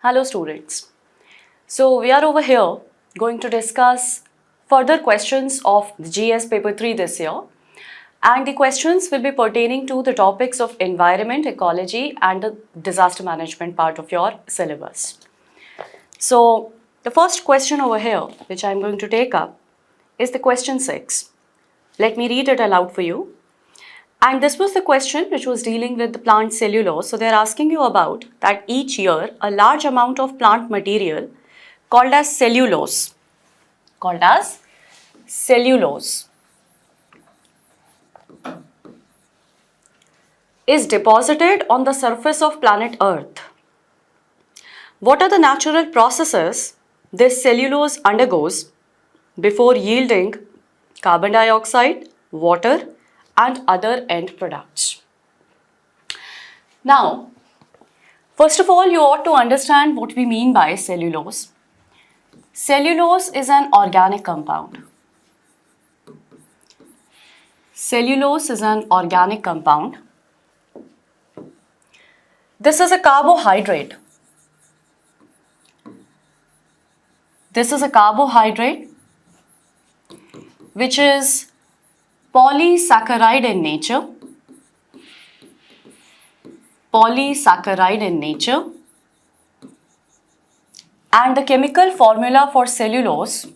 Hello students. So we are over here going to discuss further questions of the GS paper 3 this year, and the questions will be pertaining to the topics of environment, ecology and the disaster management part of your syllabus. So the first question over here which I am going to take up is the question 6. Let me read it aloud for you. And this was the question which was dealing with the plant cellulose. So they're asking you about that each year a large amount of plant material called as cellulose is deposited on the surface of planet Earth. What are the natural processes this cellulose undergoes before yielding carbon dioxide, water and other end products? Now, first of all, you ought to understand what we mean by cellulose. Cellulose is an organic compound. Cellulose is an organic compound. This is a carbohydrate. This is a carbohydrate which is polysaccharide in nature. And the chemical formula for cellulose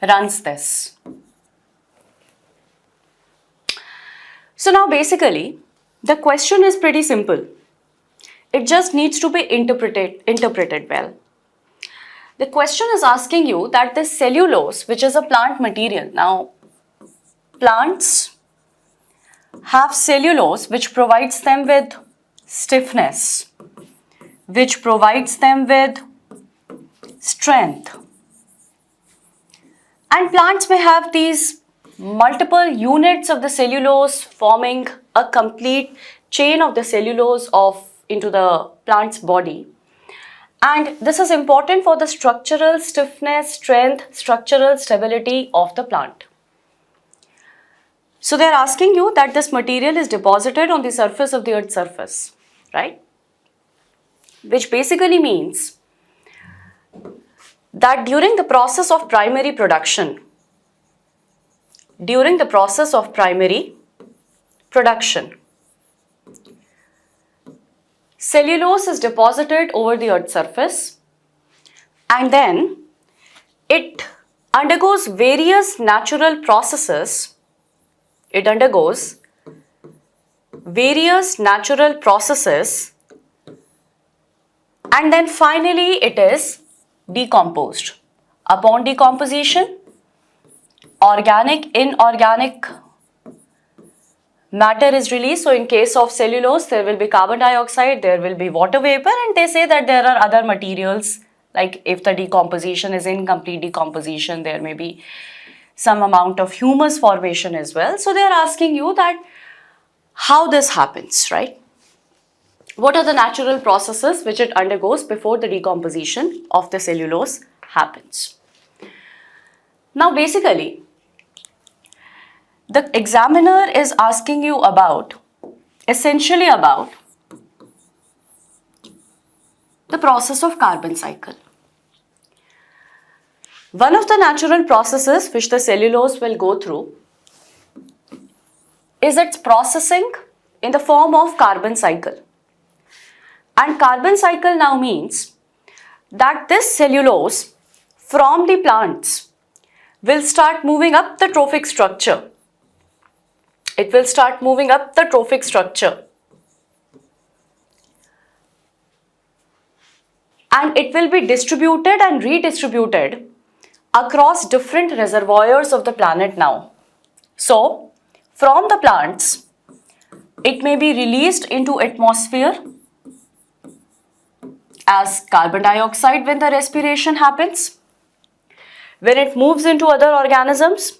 runs this. So now basically the question is pretty simple. It just needs to be interpreted well. The question is asking you that this cellulose, which is a plant material, now plants have cellulose which provides them with stiffness, which provides them with strength. And plants may have these multiple units of the cellulose forming a complete chain of the cellulose into the plant's body. And this is important for the structural stiffness, strength, structural stability of the plant. So they are asking you that this material is deposited on the surface of the Earth's surface, right? Which basically means that during the process of primary production, cellulose is deposited over the Earth's surface and then it undergoes various natural processes. And then finally it is decomposed. Upon decomposition, organic, inorganic matter is released. So in case of cellulose, there will be carbon dioxide, there will be water vapor, and they say that there are other materials, like if the decomposition is incomplete decomposition, there may be some amount of humus formation as well. So they are asking you that how this happens, right? What are the natural processes which it undergoes before the decomposition of the cellulose happens? Now basically, the examiner is asking you essentially about the process of carbon cycle. One of the natural processes which the cellulose will go through is its processing in the form of carbon cycle. And carbon cycle now means that this cellulose from the plants will start moving up the trophic structure. It will start moving up the trophic structure. And it will be distributed and redistributed across different reservoirs of the planet now. So, from the plants, it may be released into atmosphere as carbon dioxide when the respiration happens. When it moves into other organisms,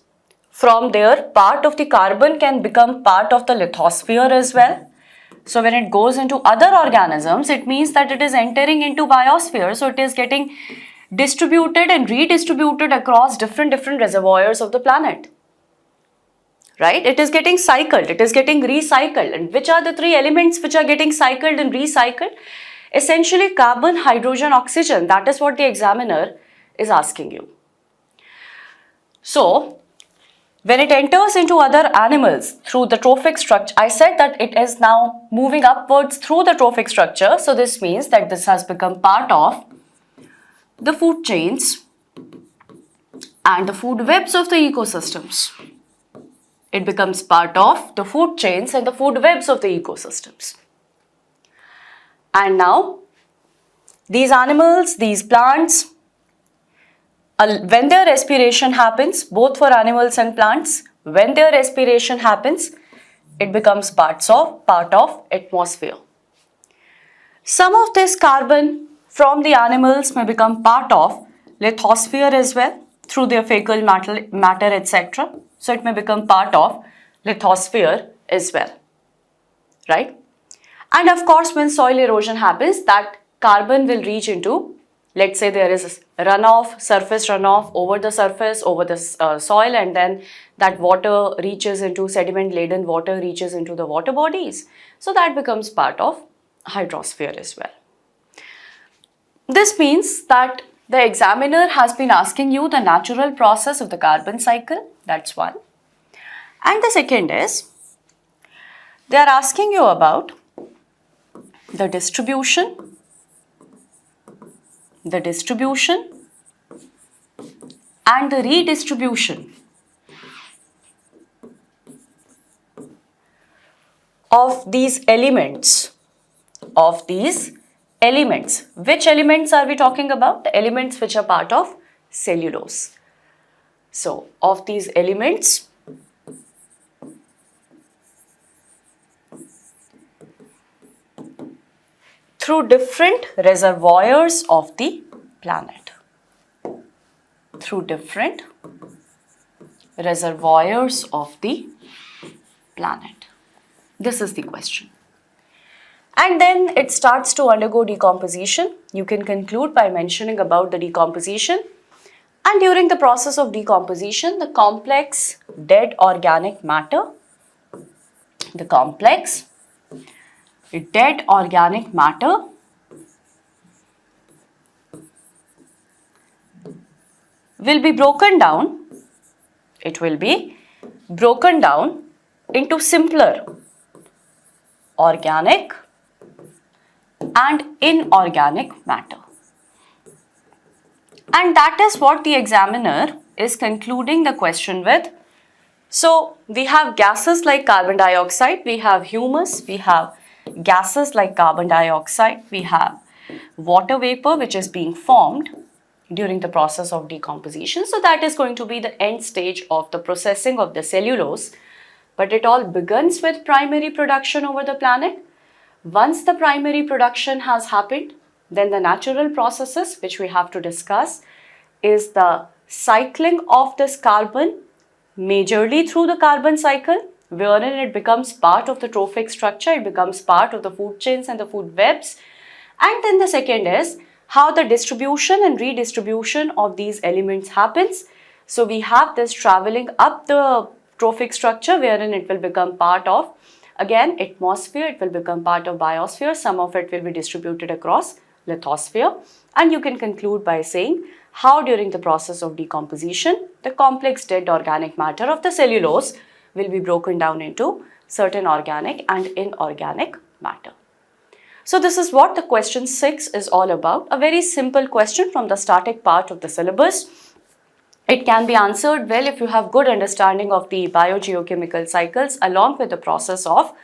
from there part of the carbon can become part of the lithosphere as well. So when it goes into other organisms, it means that it is entering into biosphere. So it is getting distributed and redistributed across different reservoirs of the planet, right? It is getting cycled, it is getting recycled. And which are the three elements which are getting cycled and recycled? Essentially carbon, hydrogen, oxygen. That is what the examiner is asking you. So, when it enters into other animals through the trophic structure, I said that it is now moving upwards through the trophic structure. So, this means that this has become part of the food chains and the food webs of the ecosystems. It becomes part of the food chains and the food webs of the ecosystems. And now, these animals, these plants, when their respiration happens, both for animals and plants, when their respiration happens, it becomes part of atmosphere. Some of this carbon from the animals may become part of lithosphere as well through their fecal matter, etc. So it may become part of lithosphere as well, right? And of course, when soil erosion happens, that carbon will reach into, let's say there is runoff, surface runoff over the surface, over the soil, and then that water reaches into sediment-laden water, reaches into the water bodies. So that becomes part of hydrosphere as well. This means that the examiner has been asking you the natural process of the carbon cycle. That's one. And the second is, they are asking you about the distribution and the redistribution of these elements. Which elements are we talking about? The elements which are part of cellulose. So, of these elements, through different reservoirs of the planet. Through different reservoirs of the planet. This is the question. And then it starts to undergo decomposition. You can conclude by mentioning about the decomposition. And during the process of decomposition, the complex dead organic matter, will be broken down. It will be broken down into simpler organic and inorganic matter. And that is what the examiner is concluding the question with. So, we have gases like carbon dioxide, we have humus, we have gases like carbon dioxide, we have water vapor which is being formed during the process of decomposition. So, that is going to be the end stage of the processing of the cellulose. But it all begins with primary production over the planet. Once the primary production has happened, then the natural processes which we have to discuss is the cycling of this carbon majorly through the carbon cycle, wherein it becomes part of the trophic structure, it becomes part of the food chains and the food webs. And then the second is how the distribution and redistribution of these elements happens. So we have this traveling up the trophic structure, wherein it will become part of, again, atmosphere, it will become part of biosphere, some of it will be distributed across lithosphere. And you can conclude by saying how during the process of decomposition, the complex dead organic matter of the cellulose will be broken down into certain organic and inorganic matter. So this is what the question 6 is all about. A very simple question from the static part of the syllabus. It can be answered well if you have good understanding of the biogeochemical cycles along with the process of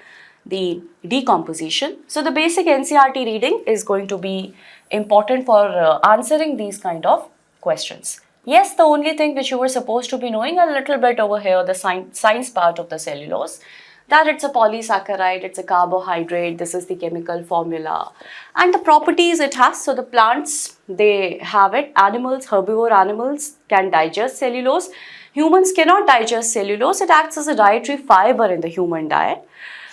the decomposition. So the basic NCERT reading is going to be important for answering these kind of questions. Yes, the only thing which you were supposed to be knowing a little bit over here, the science part of the cellulose, that it's a polysaccharide, it's a carbohydrate, this is the chemical formula and the properties it has. So the plants, they have it, animals, herbivore animals can digest cellulose. Humans cannot digest cellulose, it acts as a dietary fiber in the human diet,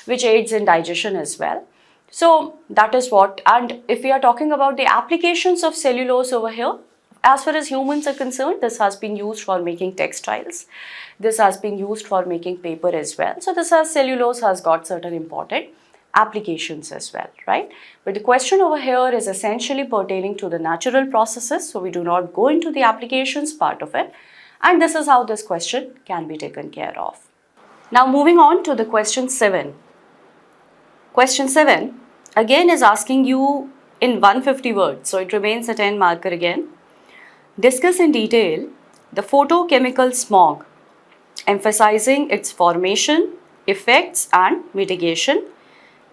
which aids in digestion as well. So that is what, and if we are talking about the applications of cellulose over here, As far as humans are concerned, this has been used for making textiles. This has been used for making paper as well. So this has cellulose has got certain important applications as well, right? But the question over here is essentially pertaining to the natural processes. So we do not go into the applications part of it. And this is how this question can be taken care of. Now moving on to the question 7. Question 7 again is asking you in 150 words. So it remains a 10 marker again. Discuss in detail the photochemical smog, emphasizing its formation, effects and mitigation.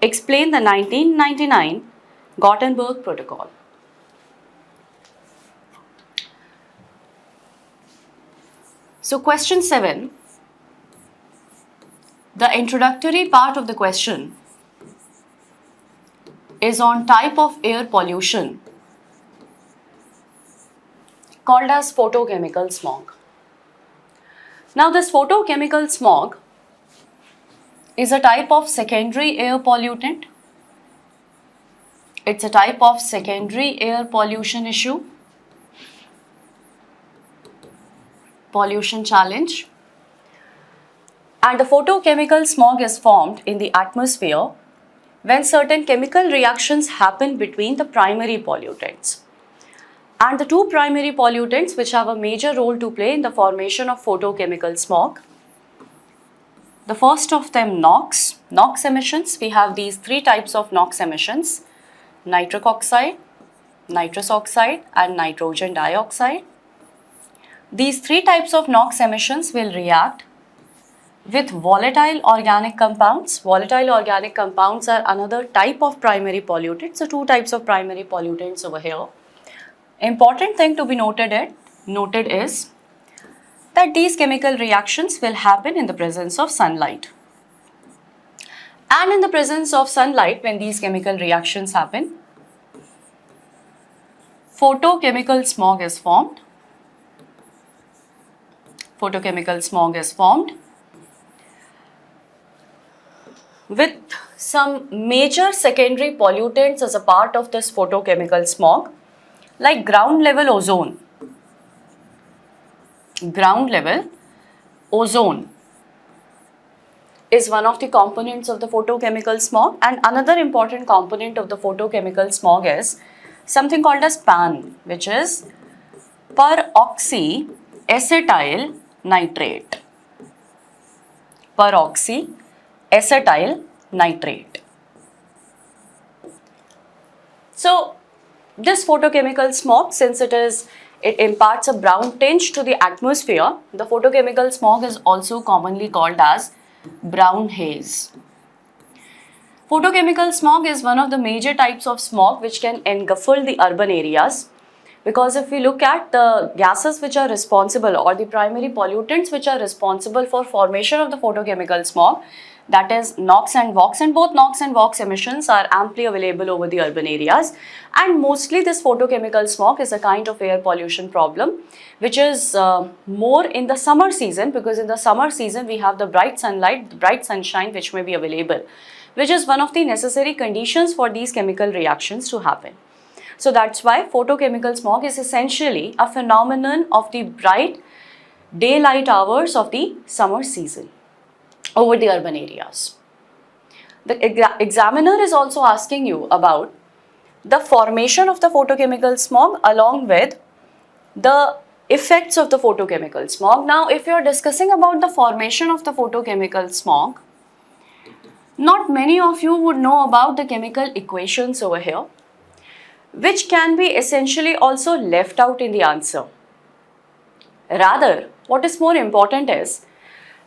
Explain the 1999 Kyoto Protocol. So question 7, the introductory part of the question is on type of air pollution called as photochemical smog. Now this photochemical smog is a type of secondary air pollutant. It's a type of secondary air pollution issue, pollution challenge. And the photochemical smog is formed in the atmosphere when certain chemical reactions happen between the primary pollutants. And the two primary pollutants which have a major role to play in the formation of photochemical smog. The first of them, NOx. NOx emissions, we have these three types of NOx emissions: nitric oxide, nitrous oxide and nitrogen dioxide. These three types of NOx emissions will react with volatile organic compounds. Volatile organic compounds are another type of primary pollutants. So two types of primary pollutants over here. Important thing to be noted is that these chemical reactions will happen in the presence of sunlight. And in the presence of sunlight, when these chemical reactions happen, photochemical smog is formed. Photochemical smog is formed with some major secondary pollutants as a part of this photochemical smog, like ground level ozone. Ground level ozone is one of the components of the photochemical smog, and another important component of the photochemical smog is something called as PAN, which is peroxyacetyl nitrate. Peroxyacetyl nitrate. So this photochemical smog, since it imparts a brown tinge to the atmosphere, the photochemical smog is also commonly called as brown haze. Photochemical smog is one of the major types of smog which can engulf the urban areas, because if we look at the gases which are responsible, or the primary pollutants which are responsible for formation of the photochemical smog, that is NOx and VOx, and both NOx and VOx emissions are amply available over the urban areas. And mostly this photochemical smog is a kind of air pollution problem which is more in the summer season, because in the summer season we have the bright sunlight, the bright sunshine which may be available, which is one of the necessary conditions for these chemical reactions to happen. So that's why photochemical smog is essentially a phenomenon of the bright daylight hours of the summer season over the urban areas. The examiner is also asking you about the formation of the photochemical smog along with the effects of the photochemical smog. Now, if you are discussing about the formation of the photochemical smog, not many of you would know about the chemical equations over here, which can be essentially also left out in the answer. Rather, what is more important is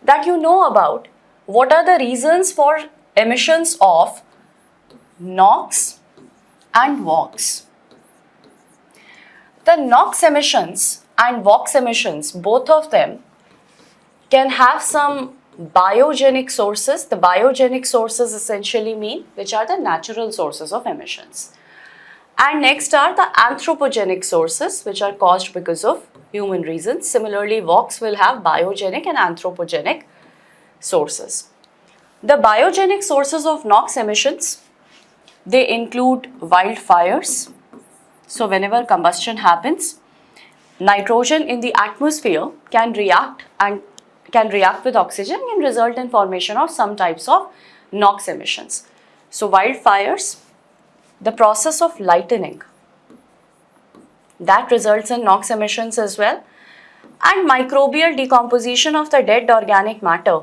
that you know about what are the reasons for emissions of NOx and VOx. The NOx emissions and VOx emissions, both of them can have some biogenic sources. The biogenic sources essentially mean which are the natural sources of emissions. And next are the anthropogenic sources, which are caused because of human reasons. Similarly, VOx will have biogenic and anthropogenic sources. The biogenic sources of NOx emissions, they include wildfires. So whenever combustion happens, nitrogen in the atmosphere can react with oxygen and result in formation of some types of NOx emissions. So wildfires, the process of lightning, that results in NOx emissions as well, and microbial decomposition of the dead organic matter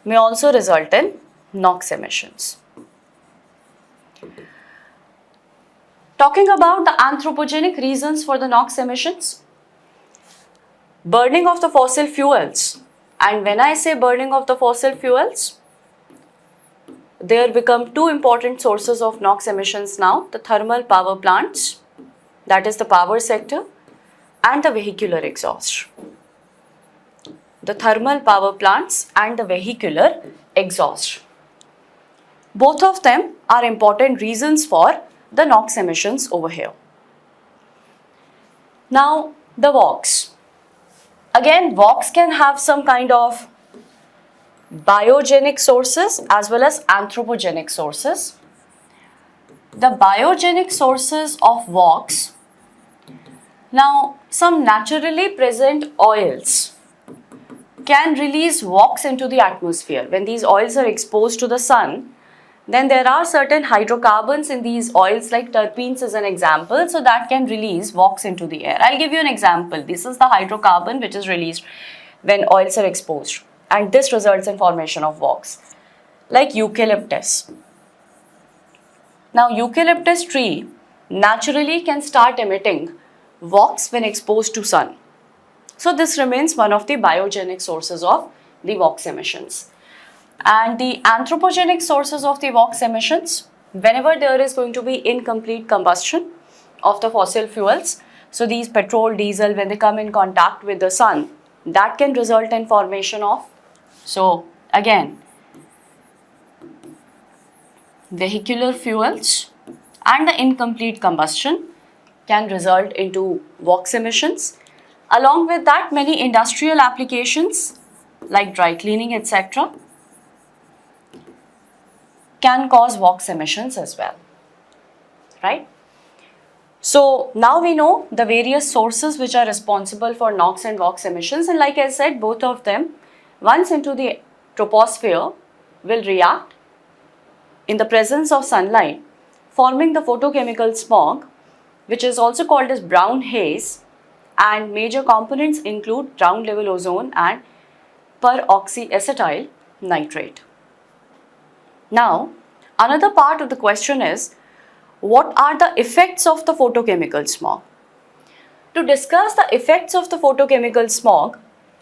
may also result in NOx emissions. Talking about the anthropogenic reasons for the NOx emissions, burning of the fossil fuels. And when I say burning of the fossil fuels, there become two important sources of NOx emissions now, the thermal power plants, that is the power sector, and the vehicular exhaust. The thermal power plants and the vehicular exhaust. Both of them are important reasons for the NOx emissions over here. Now, the VOCs. Again, VOCs can have some kind of biogenic sources as well as anthropogenic sources. The biogenic sources of VOCs, now some naturally present oils can release VOCs into the atmosphere. When these oils are exposed to the sun, then there are certain hydrocarbons in these oils, like terpenes is an example, so that can release VOCs into the air. I'll give you an example. This is the hydrocarbon which is released when oils are exposed, and this results in formation of VOCs, like eucalyptus. Now, eucalyptus tree naturally can start emitting VOCs when exposed to sun. So this remains one of the biogenic sources of the VOCs emissions. And the anthropogenic sources of the VOCs emissions, whenever there is going to be incomplete combustion of the fossil fuels, so these petrol, diesel, when they come in contact with the sun, that can result in formation of, so again, vehicular fuels and the incomplete combustion can result into VOCs emissions. Along with that, many industrial applications like dry cleaning, etc., can cause VOCs emissions as well, right? So now we know the various sources which are responsible for NOx and VOCs emissions, and like I said, both of them once into the troposphere will react in the presence of sunlight, forming the photochemical smog, which is also called as brown haze, and major components include ground level ozone and peroxyacetyl nitrate. Now, another part of the question is, what are the effects of the photochemical smog? To discuss the effects of the photochemical smog,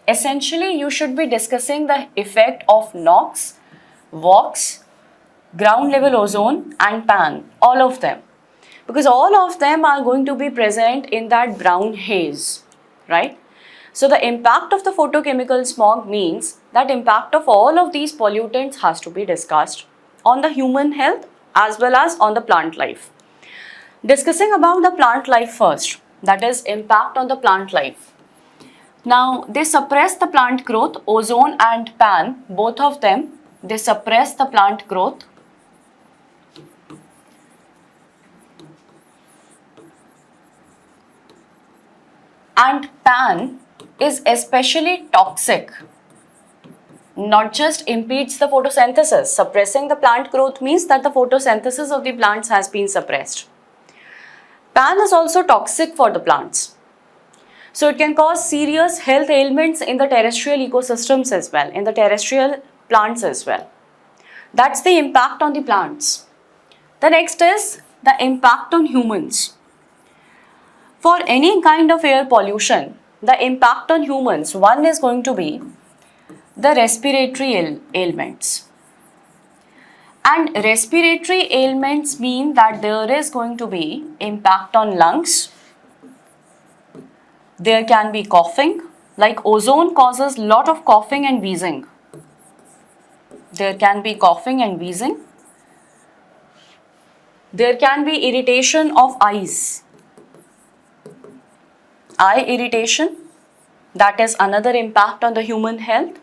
essentially you should be discussing the effect of NOx, VOCs, ground level ozone and PAN, all of them. Because all of them are going to be present in that brown haze, right? So the impact of the photochemical smog means that impact of all of these pollutants has to be discussed on the human health as well as on the plant life. Discussing about the plant life first, that is impact on the plant life. Now, they suppress the plant growth, ozone and PAN, both of them, they suppress the plant growth. And PAN is especially toxic. Not just impedes the photosynthesis. Suppressing the plant growth means that the photosynthesis of the plants has been suppressed. PAN is also toxic for the plants. So it can cause serious health ailments in the terrestrial ecosystems as well, in the terrestrial plants as well. That's the impact on the plants. The next is the impact on humans. For any kind of air pollution, the impact on humans, one is going to be the respiratory ailments. And respiratory ailments mean that there is going to be impact on lungs. There can be coughing, like ozone causes lot of coughing and wheezing. There can be coughing and wheezing. There can be irritation of eyes. Eye irritation, that is another impact on the human health.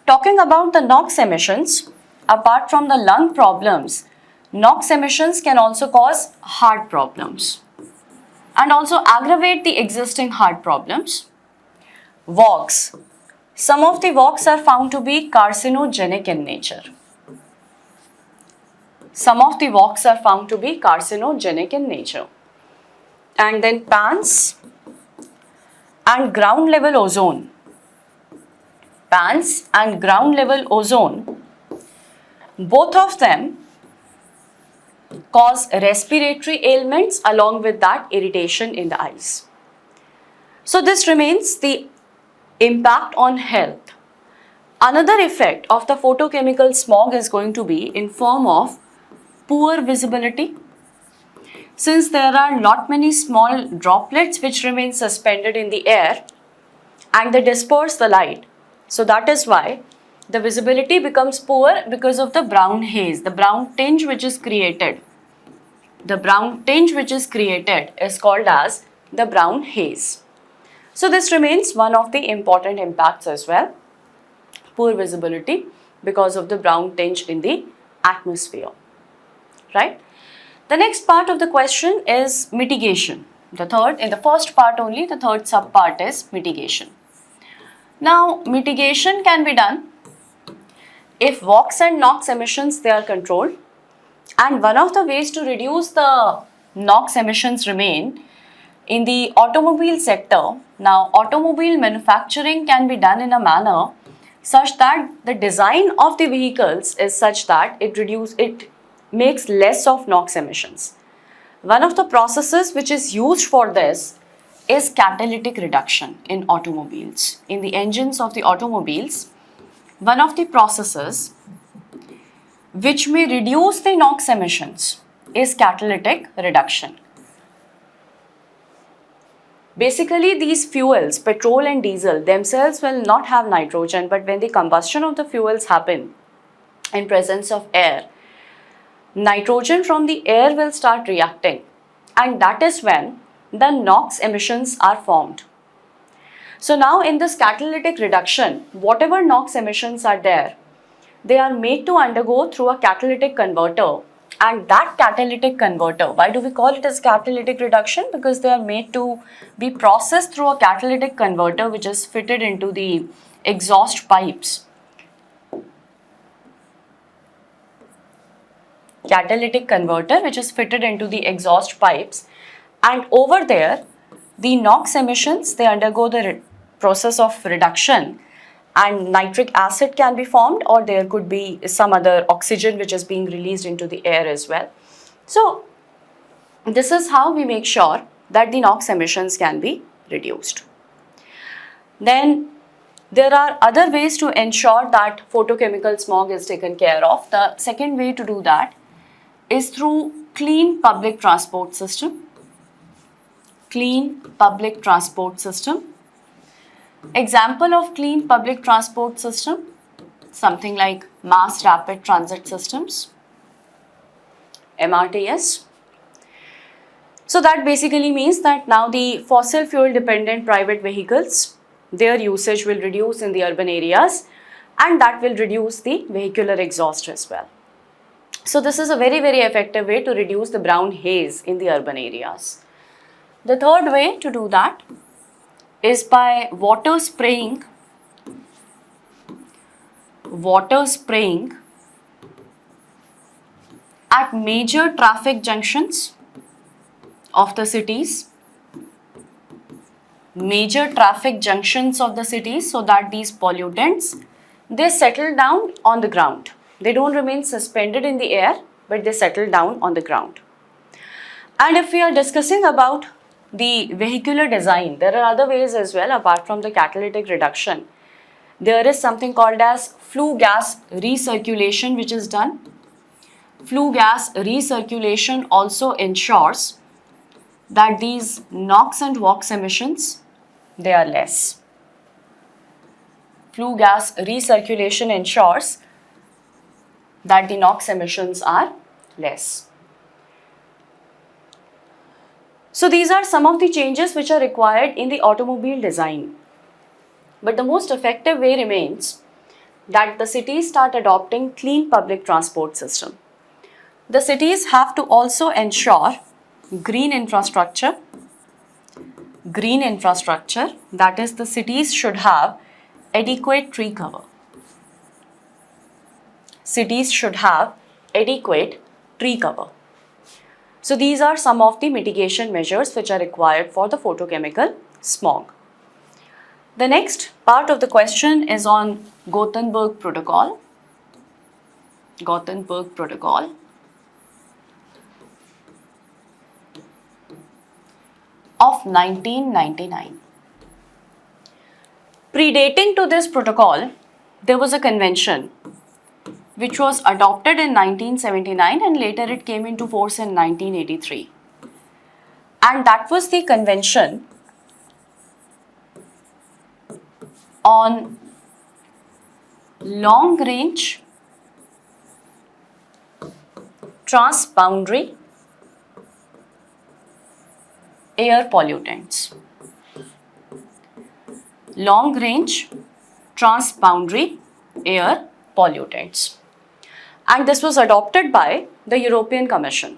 Talking about the NOx emissions, apart from the lung problems, NOx emissions can also cause heart problems. and also aggravate the existing heart problems. Vogs. Some of the vogs are found to be carcinogenic in nature. Some of the vogs are found to be carcinogenic in nature. And then PANS and ground level ozone. PANS and ground level ozone, both of them cause respiratory ailments, along with that irritation in the eyes. So this remains the impact on health. Another effect of the photochemical smog is going to be in form of poor visibility. Since there are not many small droplets which remain suspended in the air and they disperse the light, so that is why the visibility becomes poor because of the brown haze, the brown tinge which is created. The brown tinge which is created is called as the brown haze. So this remains one of the important impacts as well. Poor visibility because of the brown tinge in the atmosphere. Right? The next part of the question is mitigation. In the first part only, the third subpart is mitigation. Now, mitigation can be done if VOx and NOx emissions, they are controlled. And one of the ways to reduce the NOx emissions remain in the automobile sector. Now, automobile manufacturing can be done in a manner such that the design of the vehicles is such that it makes less of NOx emissions. One of the processes which is used for this is catalytic reduction in automobiles. In the engines of the automobiles, one of the processes which may reduce the NOx emissions is catalytic reduction. Basically, these fuels, petrol and diesel, themselves will not have nitrogen, but when the combustion of the fuels happen in presence of air, nitrogen from the air will start reacting, and that is when the NOx emissions are formed. So now in this catalytic reduction, whatever NOx emissions are there, they are made to undergo through a catalytic converter, and that catalytic converter, why do we call it as catalytic reduction? Because they are made to be processed through a catalytic converter which is fitted into the exhaust pipes. Catalytic converter which is fitted into the exhaust pipes, and over there the NOx emissions, they undergo the process of reduction, and nitric acid can be formed, or there could be some other oxygen which is being released into the air as well. So this is how we make sure that the NOx emissions can be reduced. Then there are other ways to ensure that photochemical smog is taken care of. The second way to do that is through clean public transport system. Clean public transport system. Example of clean public transport system, something like mass rapid transit systems, MRTS. So that basically means that now the fossil fuel dependent private vehicles, their usage will reduce in the urban areas, and that will reduce the vehicular exhaust as well. So this is a very, very effective way to reduce the brown haze in the urban areas. The third way to do that is by water spraying at major traffic junctions of the cities. Major traffic junctions of the cities, so that these pollutants, they settle down on the ground. They don't remain suspended in the air, but they settle down on the ground. And if we are discussing about the vehicular design, there are other ways as well apart from the catalytic reduction. There is something called as flue gas recirculation which is done. Flue gas recirculation also ensures that these NOx and VOx emissions, they are less. Flue gas recirculation ensures that the NOx emissions are less. So these are some of the changes which are required in the automobile design. But the most effective way remains that the cities start adopting clean public transport system. The cities have to also ensure green infrastructure green infrastructure, that is the cities should have adequate tree cover. Cities should have adequate tree cover. So these are some of the mitigation measures which are required for the photochemical smog. The next part of the question is on Gothenburg Protocol. Gothenburg Protocol. Of 1999. Predating to this protocol, there was a convention which was adopted in 1979 and later it came into force in 1983. And that was the Convention on Long Range Transboundary Air Pollutants. Long Range Transboundary Air Pollutants. And this was adopted by the European Commission.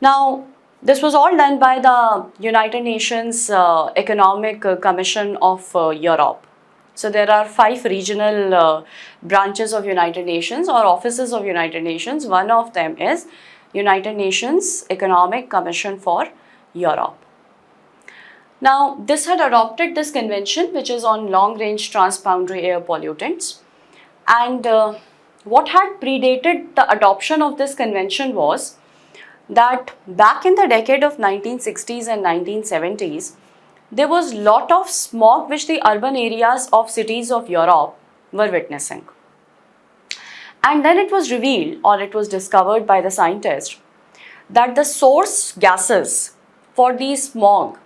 Now, this was all done by the United Nations Economic Commission of Europe. So there are 5 regional branches of United Nations or offices of United Nations. One of them is United Nations Economic Commission for Europe. Now, this had adopted this convention which is on long range transboundary air pollutants, and what had predated the adoption of this convention was that back in the decade of 1960s and 1970s, there was lot of smog which the urban areas of cities of Europe were witnessing. And then it was revealed, or it was discovered by the scientists, that the source gases for the smog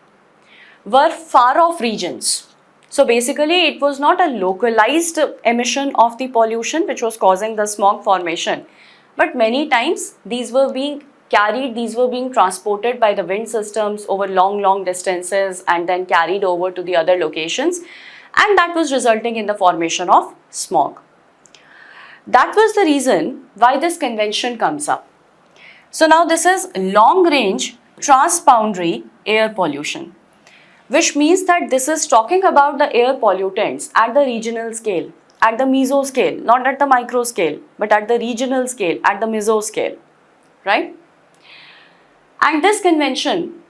were far off regions. So basically it was not a localized emission of the pollution which was causing the smog formation, but many times these were being carried, these were being transported by the wind systems over long distances and then carried over to the other locations, and that was resulting in the formation of smog. That was the reason why this convention comes up. So now this is long range transboundary air pollution, which means that this is talking about the air pollutants at the regional scale, at the meso scale, not at the micro scale, but at the regional scale, at the meso scale, right? And this convention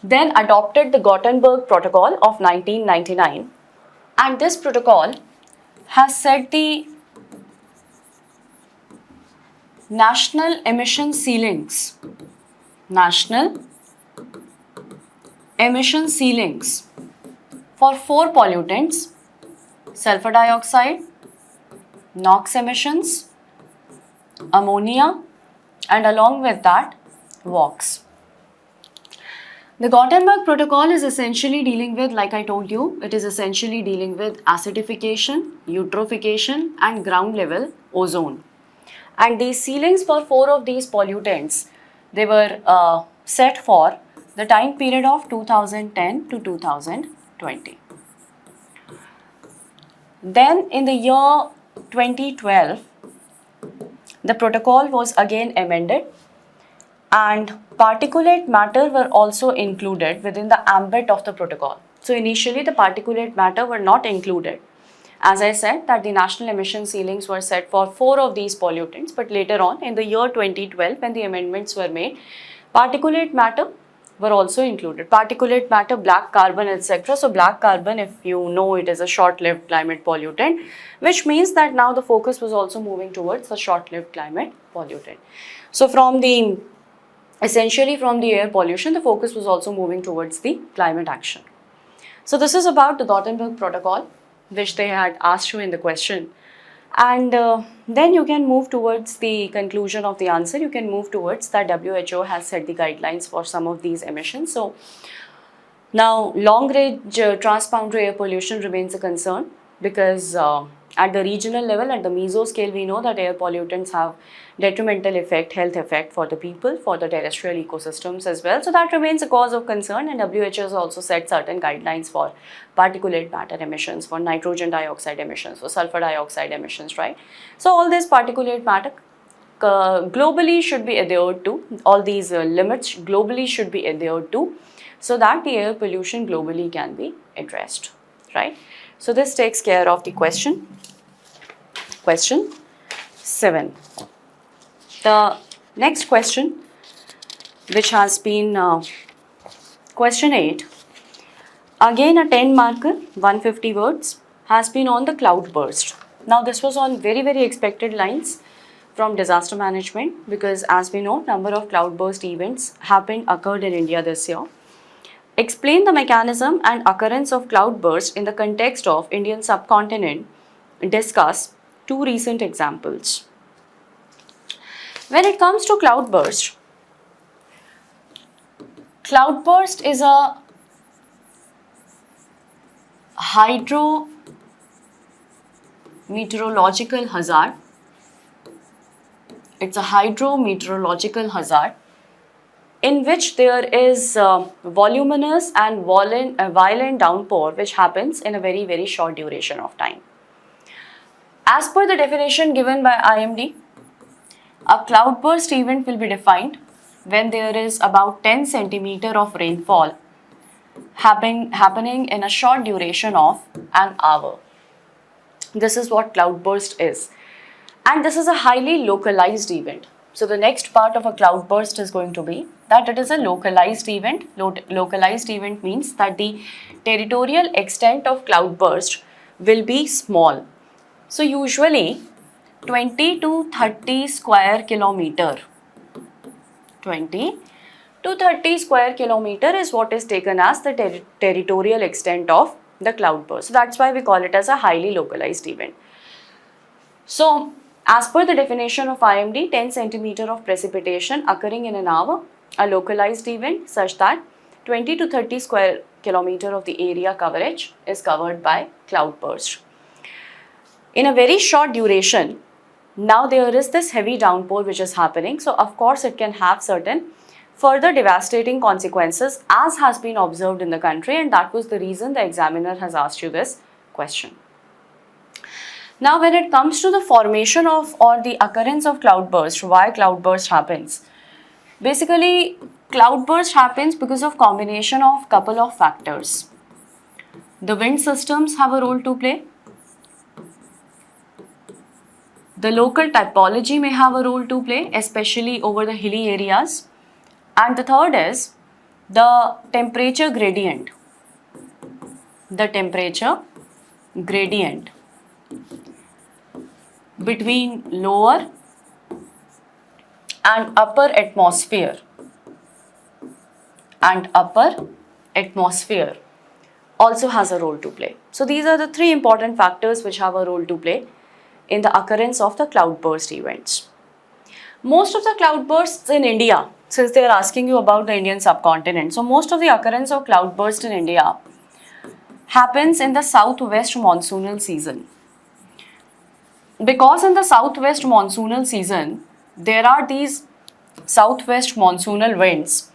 then adopted the Gothenburg Protocol of 1999, and this protocol has set the national emission ceilings, national emission ceilings for 4 pollutants: sulfur dioxide, NOx emissions, ammonia, and along with that, VOx. The Gothenburg Protocol is essentially dealing with, like I told you, it is essentially dealing with acidification, eutrophication, and ground level ozone. And these ceilings for 4 of these pollutants, they were set for the time period of 2010 to 2020. Then in the year 2012, the protocol was again amended and particulate matter were also included within the ambit of the protocol. So initially the particulate matter were not included. As I said that the national emission ceilings were set for 4 of these pollutants, but later on in the year 2012 when the amendments were made, particulate matter were also included. Particulate matter, black carbon, etc. So black carbon, if you know, it is a short-lived climate pollutant, which means that now the focus was also moving towards the short-lived climate pollutant. So essentially from the air pollution, the focus was also moving towards the climate action. So this is about the Gothenburg Protocol, which they had asked you in the question. And then you can move towards the conclusion of the answer. You can move towards that WHO has set the guidelines for some of these emissions. So now long range transboundary air pollution remains a concern because at the regional level, at the meso scale, we know that air pollutants have detrimental effect, health effect for the people, for the terrestrial ecosystems as well. So that remains a cause of concern, and WHO has also set certain guidelines for particulate matter emissions, for nitrogen dioxide emissions, for sulfur dioxide emissions, right? So all this particulate matter globally should be adhered to, all these limits globally should be adhered to so that the air pollution globally can be addressed, right? So this takes care of the question 7. The next question, which has been question 8, again a 10 marker, 150 words, has been on the cloud burst. Now this was on very expected lines from disaster management, because as we know, number of cloud burst events occurred in India this year. Explain the mechanism and occurrence of cloud burst in the context of Indian subcontinent. Discuss 2 recent examples. When it comes to cloudburst is a hydrometeorological hazard. It's a hydrometeorological hazard in which there is voluminous and violent downpour which happens in a very short duration of time. As per the definition given by IMD, a cloudburst event will be defined when there is about 10 centimeter of rainfall happening in a short duration of an hour. This is what cloudburst is. And this is a highly localized event. So the next part of a cloudburst is going to be that it is a localized event. Localized event means that the territorial extent of cloudburst will be small. So usually 20 to 30 square kilometer. 20 to 30 square kilometer is what is taken as the territorial extent of the cloudburst. So that's why we call it as a highly localized event. So as per the definition of IMD, 10 centimeter of precipitation occurring in an hour, a localized event such that 20 to 30 square kilometer of the area coverage is covered by cloudburst. In a very short duration, now there is this heavy downpour which is happening. So of course it can have certain further devastating consequences as has been observed in the country, and that was the reason the examiner has asked you this question. Now when it comes to the formation of or the occurrence of cloudburst, why cloudburst happens? Basically cloudburst happens because of combination of couple of factors. The wind systems have a role to play. The local typology may have a role to play, especially over the hilly areas. And the third is the temperature gradient. The temperature gradient between lower and upper atmosphere also has a role to play. So these are the 3 important factors which have a role to play in the occurrence of the cloudburst events. Most of the cloudbursts in India, since they are asking you about the Indian subcontinent, so most of the occurrence of cloudburst in India happens in the southwest monsoonal season. Because in the southwest monsoonal season, there are these southwest monsoonal winds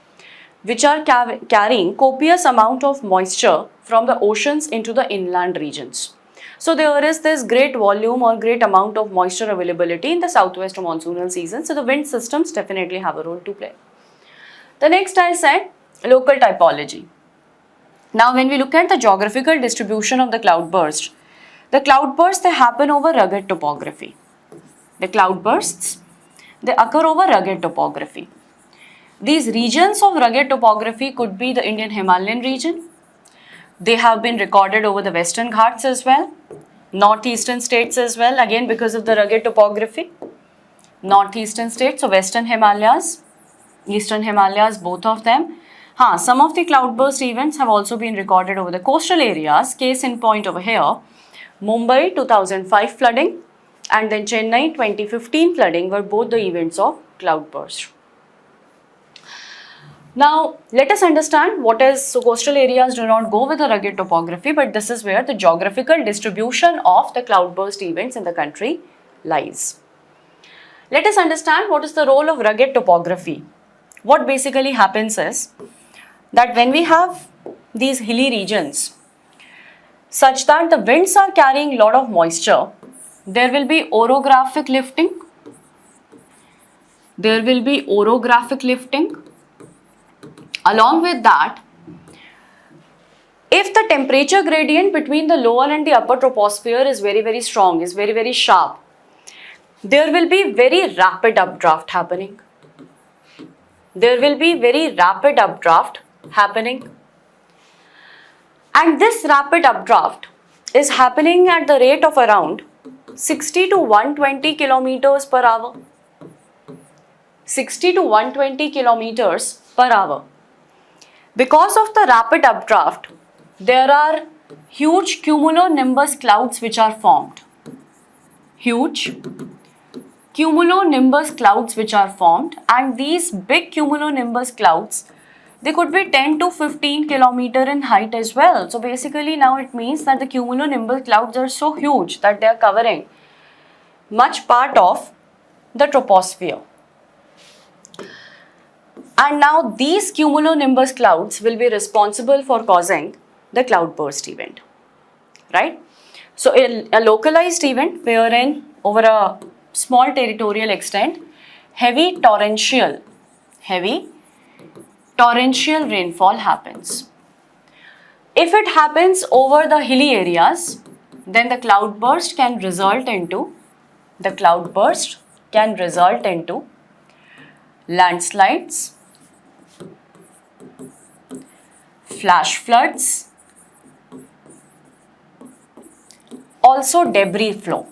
which are carrying copious amount of moisture from the oceans into the inland regions. So there is this great volume or great amount of moisture availability in the southwest monsoonal season. So the wind systems definitely have a role to play. The next I said local typology. Now when we look at the geographical distribution of the cloudburst they happen over rugged topography. The cloudbursts, they occur over rugged topography. These regions of rugged topography could be the Indian Himalayan region. They have been recorded over the Western Ghats as well, northeastern states as well, again because of the rugged topography. Northeastern states, so Western Himalayas, Eastern Himalayas, both of them. Some of the cloudburst events have also been recorded over the coastal areas. Case in point over here, Mumbai 2005 flooding and then Chennai 2015 flooding were both the events of cloudburst. Now, let us understand what is, so coastal areas do not go with the rugged topography, but this is where the geographical distribution of the cloudburst events in the country lies. Let us understand what is the role of rugged topography. What basically happens is that when we have these hilly regions such that the winds are carrying a lot of moisture, there will be orographic lifting. Along with that, if the temperature gradient between the lower and the upper troposphere is very strong, is very sharp, there will be very rapid updraft happening. There will be very rapid updraft happening. And this rapid updraft is happening at the rate of around 60 to 120 kilometers per hour. 60 to 120 kilometers per hour. Because of the rapid updraft, there are huge cumulonimbus clouds which are formed. Huge cumulonimbus clouds which are formed, and these big cumulonimbus clouds, they could be 10 to 15 kilometer in height as well. So basically now it means that the cumulonimbus clouds are so huge that they are covering much part of the troposphere. And now these cumulonimbus clouds will be responsible for causing the cloudburst event, right? So a localized event wherein over a small territorial extent, heavy torrential rainfall happens. If it happens over the hilly areas, then the cloudburst can result into landslides, flash floods, also debris flow.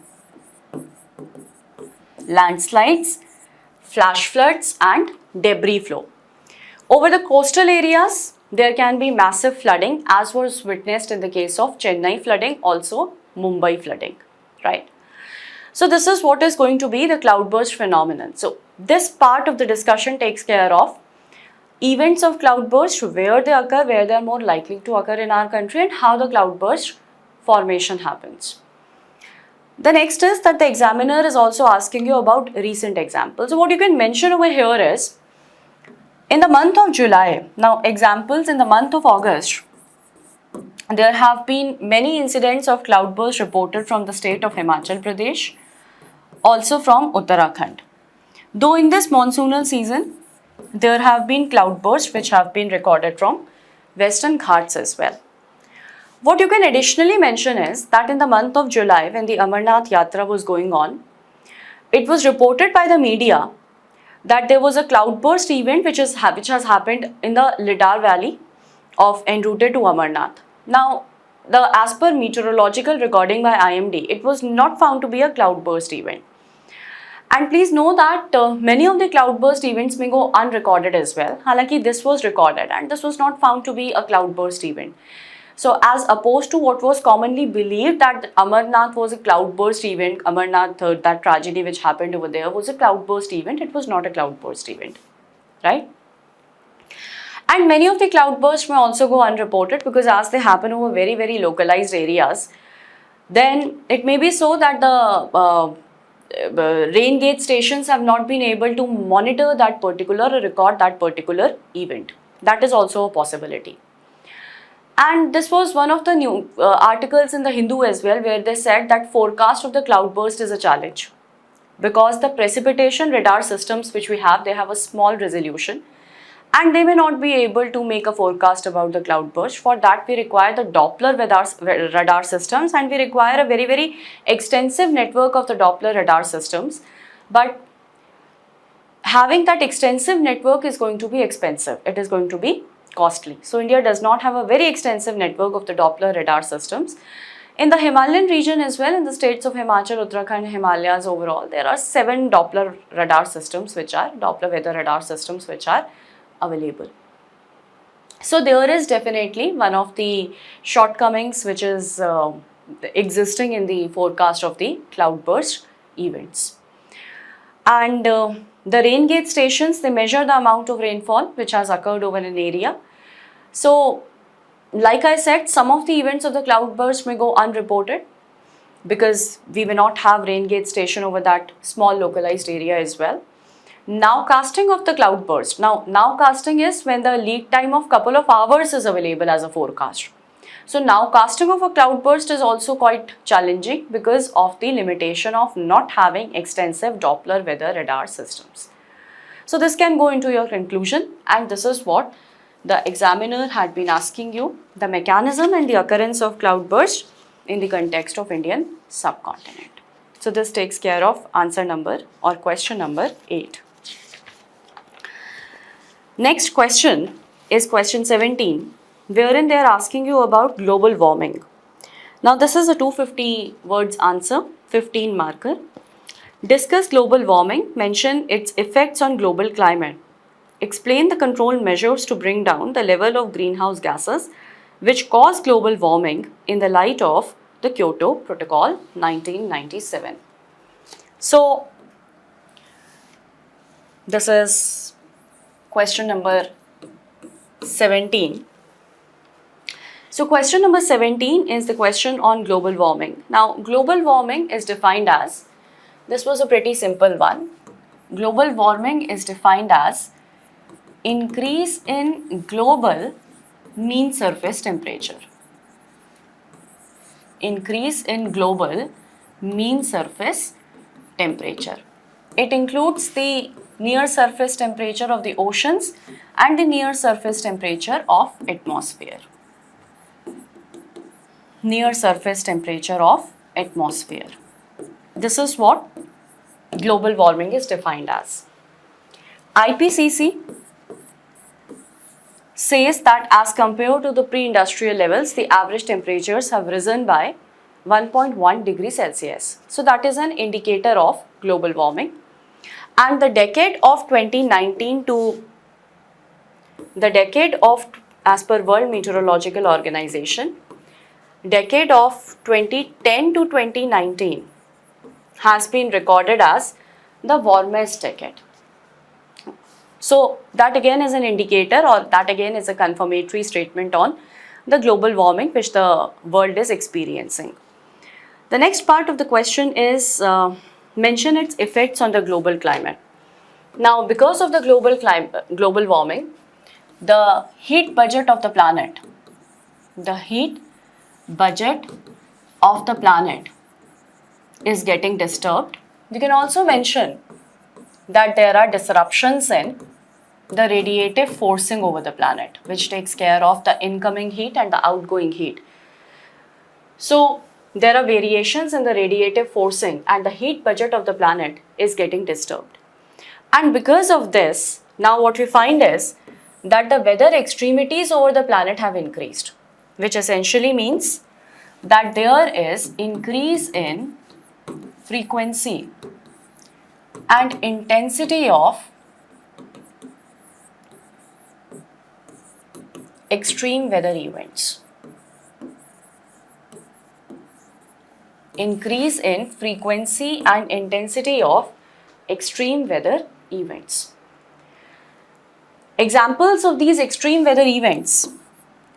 Landslides, flash floods and debris flow. Over the coastal areas, there can be massive flooding as was witnessed in the case of Chennai flooding, also Mumbai flooding, right? So this is what is going to be the cloudburst phenomenon. So this part of the discussion takes care of events of cloudburst, where they occur, where they are more likely to occur in our country, and how the cloudburst formation happens. The next is that the examiner is also asking you about recent examples. So what you can mention over here is, in the month of July, now examples in the month of August, there have been many incidents of cloudburst reported from the state of Himachal Pradesh, also from Uttarakhand. Though in this monsoonal season, there have been cloudbursts which have been recorded from Western Ghats as well. What you can additionally mention is that in the month of July, when the Amarnath Yatra was going on, it was reported by the media that there was a cloudburst event which has happened in the Lidar Valley of en route to Amarnath. Now, as per meteorological recording by IMD, it was not found to be a cloudburst event. And please know that many of the cloudburst events may go unrecorded as well. Halaki, this was recorded and this was not found to be a cloudburst event. So as opposed to what was commonly believed that Amarnath was a cloudburst event, Amarnath, that tragedy which happened over there was a cloudburst event, it was not a cloudburst event, right? And many of the cloudbursts may also go unreported because as they happen over very localized areas, then it may be so that the rain gauge stations have not been able to monitor that particular or record that particular event. That is also a possibility. And this was one of the new articles in the Hindu as well, where they said that forecast of the cloudburst is a challenge because the precipitation radar systems which we have, they have a small resolution and they may not be able to make a forecast about the cloudburst. For that we require the Doppler radar systems, and we require a very extensive network of the Doppler radar systems. But having that extensive network is going to be expensive. It is going to be costly. So India does not have a very extensive network of the Doppler radar systems. In the Himalayan region as well, in the states of Himachal, Uttarakhand, Himalayas overall, there are 7 Doppler radar systems which are Doppler weather radar systems which are available. So there is definitely one of the shortcomings which is existing in the forecast of the cloudburst events. And the rain gauge stations, they measure the amount of rainfall which has occurred over an area. So like I said, some of the events of the cloudburst may go unreported because we may not have rain gauge station over that small localized area as well. Nowcasting of the cloudburst. Now nowcasting is when the lead time of couple of hours is available as a forecast. So nowcasting of a cloudburst is also quite challenging because of the limitation of not having extensive Doppler weather radar systems. So this can go into your conclusion, and this is what the examiner had been asking you the mechanism and the occurrence of cloudburst in the context of Indian subcontinent. So this takes care of answer number or question number 8. Next question is question 17, wherein they are asking you about global warming. Now this is a 250 words answer, 15 marker. Discuss global warming, mention its effects on global climate. Explain the control measures to bring down the level of greenhouse gases which cause global warming in the light of the Kyoto Protocol 1997. So this is question number 17. So question number 17 is the question on global warming. Now global warming is defined as, this was a pretty simple one. Global warming is defined as increase in global mean surface temperature. Increase in global mean surface temperature. It includes the near surface temperature of the oceans and the near surface temperature of atmosphere. Near surface temperature of atmosphere. This is what global warming is defined as. IPCC says that as compared to the pre-industrial levels, the average temperatures have risen by 1.1 degrees Celsius. So that is an indicator of global warming. And the decade of 2019 to the decade of, as per World Meteorological Organization, decade of 2010 to 2019 has been recorded as the warmest decade. So that again is an indicator, or that again is a confirmatory statement on the global warming which the world is experiencing. The next part of the question is mention its effects on the global climate. Now because of the global warming, the heat budget of the planet, is getting disturbed. You can also mention that there are disruptions in the radiative forcing over the planet, which takes care of the incoming heat and the outgoing heat. So there are variations in the radiative forcing and the heat budget of the planet is getting disturbed. And because of this, now what we find is that the weather extremities over the planet have increased, which essentially means that there is increase in frequency and intensity of extreme weather events. Increase in frequency and intensity of extreme weather events. Examples of these extreme weather events: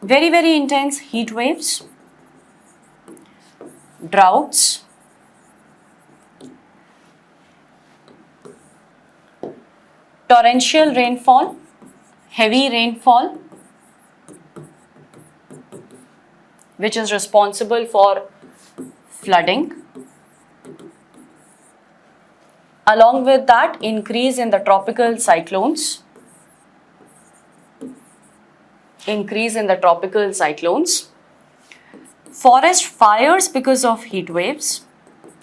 very, very intense heat waves, droughts, torrential rainfall, heavy rainfall, which is responsible for flooding. Along with that, increase in the tropical cyclones. Forest fires because of heat waves,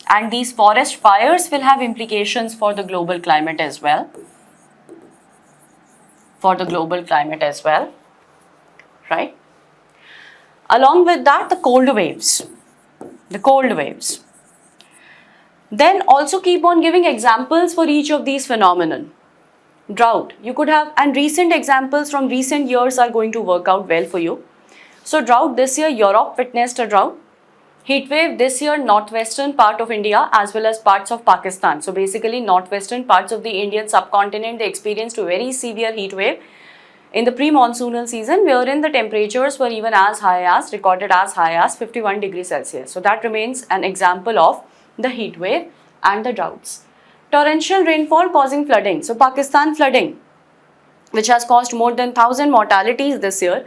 and these forest fires will have implications for the global climate as well. Right? Along with that, the cold waves. Then also keep on giving examples for each of these phenomenon. Drought, you could have, and recent examples from recent years are going to work out well for you. So drought, this year Europe witnessed a drought. Heat wave this year, northwestern part of India as well as parts of Pakistan. So basically northwestern parts of the Indian subcontinent, they experienced a very severe heat wave in the pre-monsoonal season, wherein the temperatures were even recorded as high as 51 degrees Celsius. So that remains an example of the heat wave and the droughts. Torrential rainfall causing flooding. So Pakistan flooding, which has caused more than 1,000 mortalities this year,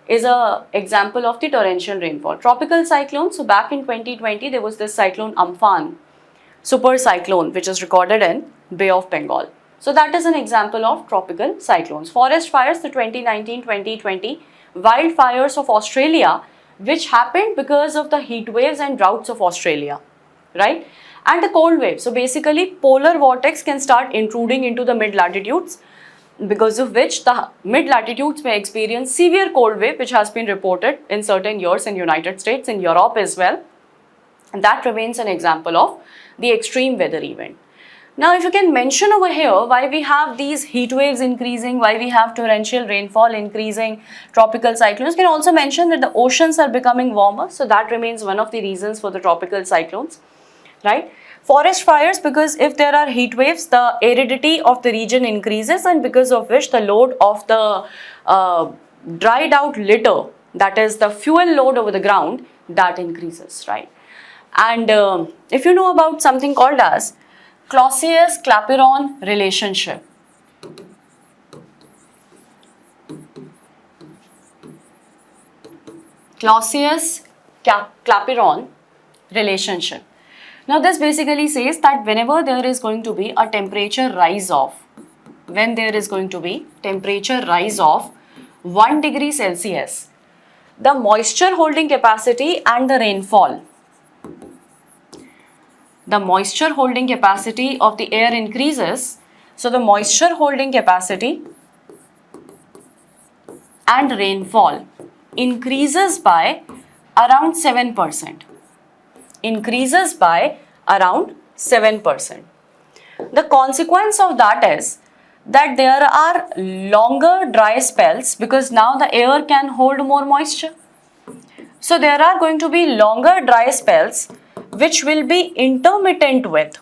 is an example of the torrential rainfall. Tropical cyclone. So back in 2020, there was this cyclone Amphan, super cyclone, which is recorded in Bay of Bengal. So that is an example of tropical cyclones. Forest fires, the 2019-2020 wildfires of Australia, which happened because of the heat waves and droughts of Australia, right? And the cold wave. So basically polar vortex can start intruding into the mid latitudes, because of which the mid latitudes may experience severe cold wave, which has been reported in certain years in United States, in Europe as well. And that remains an example of the extreme weather event. Now, if you can mention over here why we have these heat waves increasing, why we have torrential rainfall increasing, tropical cyclones, you can also mention that the oceans are becoming warmer. So that remains one of the reasons for the tropical cyclones, right? Forest fires, because if there are heat waves, the aridity of the region increases, and because of which the load of the dried out litter, that is the fuel load over the ground, that increases, right? And if you know about something called as Clausius-Clapiron relationship, Clausius-Clapiron relationship. Now this basically says that whenever there is going to be a temperature rise of, when there is going to be temperature rise of 1 degree Celsius, the moisture holding capacity and the rainfall, the moisture holding capacity of the air increases. So the moisture holding capacity and rainfall increases by around 7%. Increases by around 7%. The consequence of that is that there are longer dry spells, because now the air can hold more moisture. So there are going to be longer dry spells which will be intermittent with,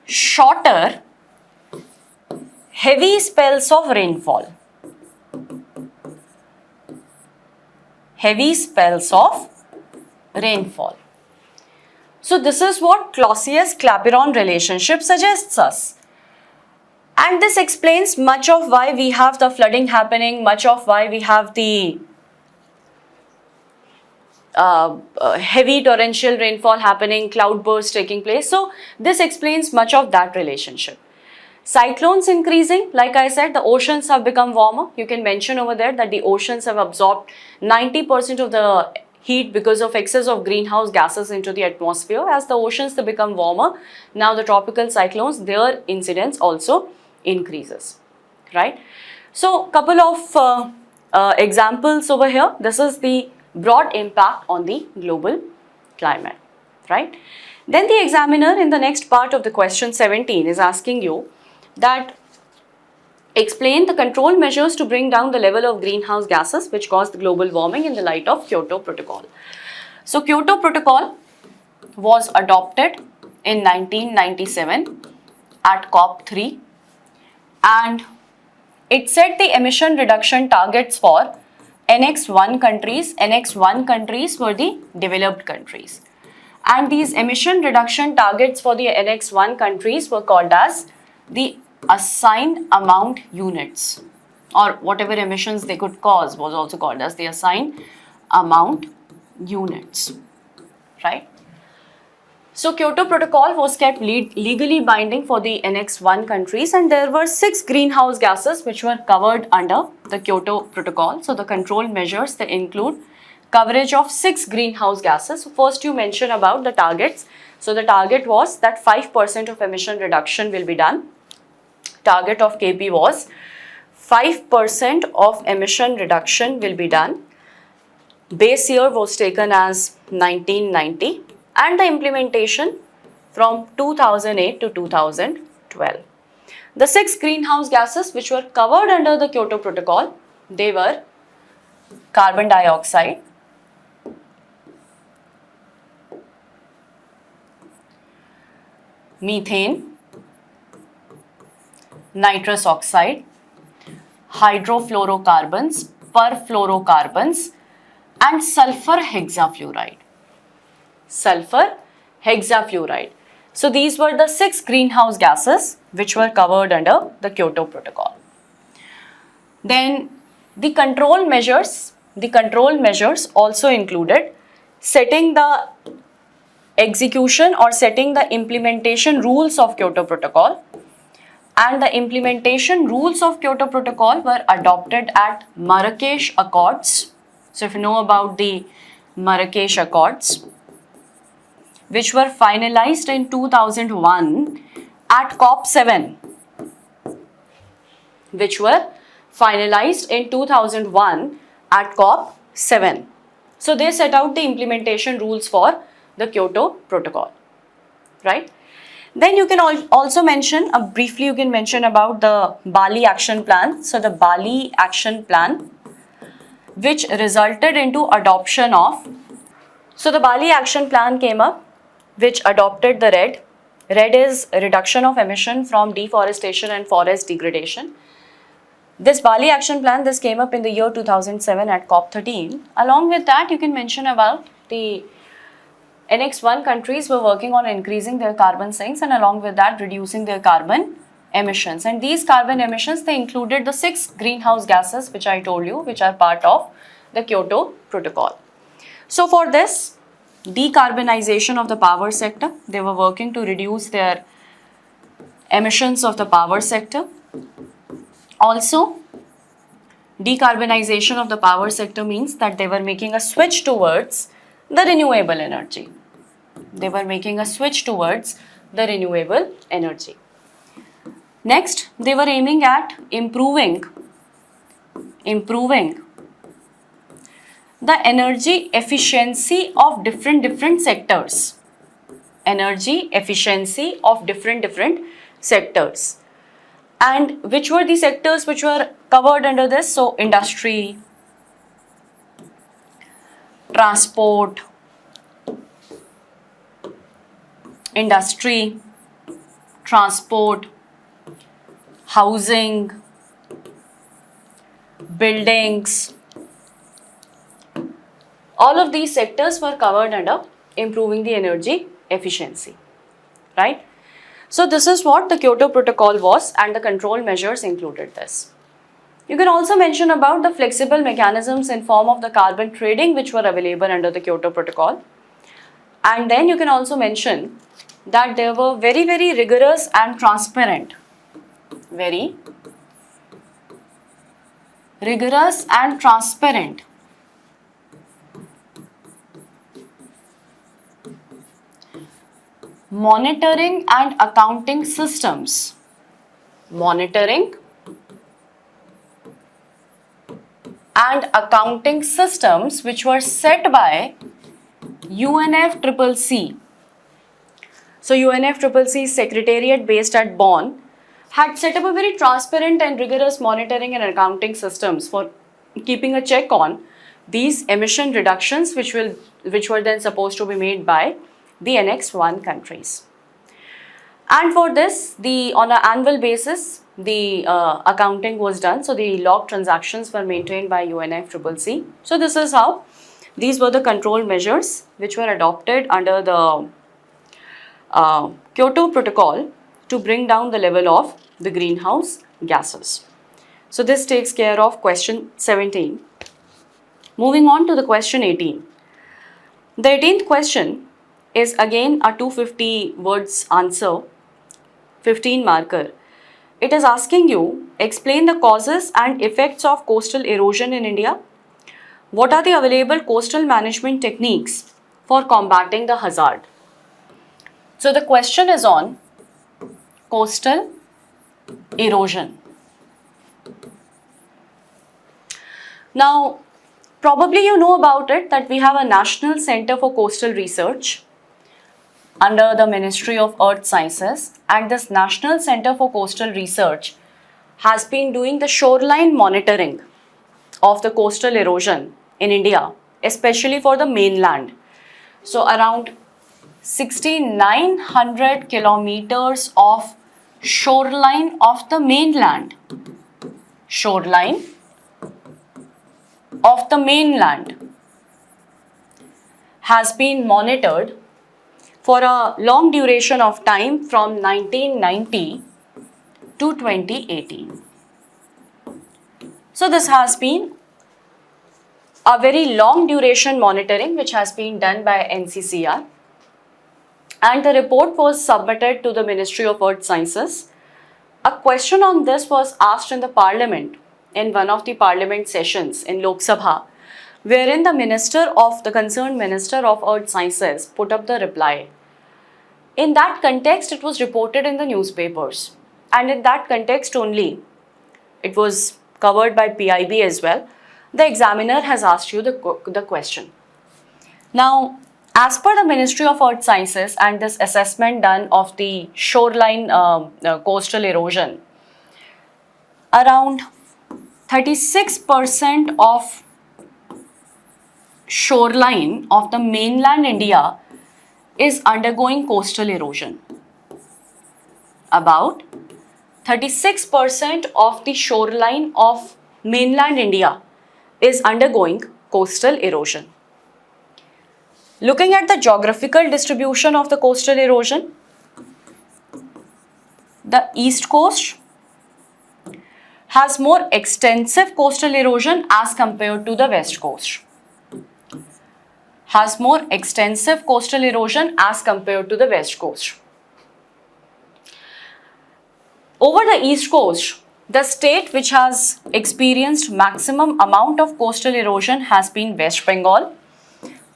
shorter heavy spells of rainfall. Heavy spells of rainfall. So this is what Clausius-Clapiron relationship suggests us. And this explains much of why we have the flooding happening, much of why we have the heavy torrential rainfall happening, cloudbursts taking place. So this explains much of that relationship. Cyclones increasing, like I said, the oceans have become warmer. You can mention over there that the oceans have absorbed 90% of the heat because of excess of greenhouse gases into the atmosphere. As the oceans they become warmer, now the tropical cyclones, their incidence also increases, right? So couple of examples over here. This is the broad impact on the global climate, right? Then the examiner in the next part of the question 17 is asking you that explain the control measures to bring down the level of greenhouse gases which cause the global warming in the light of Kyoto Protocol. So Kyoto Protocol was adopted in 1997 at COP3, and it set the emission reduction targets for NX1 countries. NX1 countries were the developed countries, and these emission reduction targets for the NX1 countries were called as the assigned amount units, or whatever emissions they could cause was also called as the assigned amount units, right? So Kyoto Protocol was kept legally binding for the NX1 countries, and there were 6 greenhouse gases which were covered under the Kyoto Protocol. So the control measures, they include coverage of 6 greenhouse gases. So first you mention about the targets. So the target was that 5% of emission reduction will be done. Target of KP was 5% of emission reduction will be done. Base year was taken as 1990, and the implementation from 2008 to 2012. The 6 greenhouse gases which were covered under the Kyoto Protocol, they were carbon dioxide, methane, nitrous oxide, hydrofluorocarbons, perfluorocarbons, and sulfur hexafluoride. Sulfur hexafluoride. So these were the 6 greenhouse gases which were covered under the Kyoto Protocol. Then the control measures the control measures also included setting the execution or setting the implementation rules of Kyoto Protocol, and the implementation rules of Kyoto Protocol were adopted at Marrakesh Accords. So if you know about the Marrakesh Accords, which were finalized in 2001 at COP7, which were finalized in 2001 at COP7. So they set out the implementation rules for the Kyoto Protocol, right? Then you can also mention, briefly you can mention about the Bali Action Plan. So the Bali Action Plan, which resulted into adoption of, so the Bali Action Plan came up, which adopted the RED. RED is reduction of emission from deforestation and forest degradation. This Bali Action Plan, this came up in the year 2007 at COP13. Along with that, you can mention about the NX1 countries were working on increasing their carbon sinks, and along with that reducing their carbon emissions. And these carbon emissions, they included the 6 greenhouse gases which I told you, which are part of the Kyoto Protocol. So for this decarbonization of the power sector, they were working to reduce their emissions of the power sector. Also, decarbonization of the power sector means that they were making a switch towards the renewable energy. They were making a switch towards the renewable energy. Next, they were aiming at improving the energy efficiency of different sectors. Energy efficiency of different sectors. And which were the sectors which were covered under this? So industry, transport, housing, buildings. All of these sectors were covered under improving the energy efficiency, right? So this is what the Kyoto Protocol was, and the control measures included this. You can also mention about the flexible mechanisms in form of the carbon trading which were available under the Kyoto Protocol. And then you can also mention that they were very rigorous and transparent. Very rigorous and transparent monitoring and accounting systems. Monitoring and accounting systems which were set by UNFCCC. So UNFCCC Secretariat based at Bonn had set up a very transparent and rigorous monitoring and accounting systems for keeping a check on these emission reductions which were then supposed to be made by the NX1 countries. And for this, on an annual basis, the accounting was done. So the log transactions were maintained by UNFCCC. So this is how these were the control measures which were adopted under the Kyoto Protocol to bring down the level of the greenhouse gases. So this takes care of question 17. Moving on to the question 18. The 18th question is again a 250 words answer, 15 marker. It is asking you, explain the causes and effects of coastal erosion in India. What are the available coastal management techniques for combating the hazard? So the question is on coastal erosion. Now, probably you know about it that we have a National Center for Coastal Research under the Ministry of Earth Sciences, and this National Center for Coastal Research has been doing the shoreline monitoring of the coastal erosion in India, especially for the mainland. So around 6,900 kilometers of shoreline of the mainland. Shoreline of the mainland has been monitored for a long duration of time from 1990 to 2018. So this has been a very long duration monitoring which has been done by NCCR, and the report was submitted to the Ministry of Earth Sciences. A question on this was asked in the Parliament in one of the Parliament sessions in Lok Sabha, wherein the concerned Minister of Earth Sciences put up the reply. In that context, it was reported in the newspapers, and in that context only, it was covered by PIB as well. The examiner has asked you the question. Now, as per the Ministry of Earth Sciences and this assessment done of the shoreline coastal erosion, around 36% of shoreline of the mainland India is undergoing coastal erosion. About 36% of the shoreline of mainland India is undergoing coastal erosion. Looking at the geographical distribution of the coastal erosion, the east coast has more extensive coastal erosion as compared to the west coast. Has more extensive coastal erosion as compared to the west coast. Over the east coast, the state which has experienced maximum amount of coastal erosion has been West Bengal,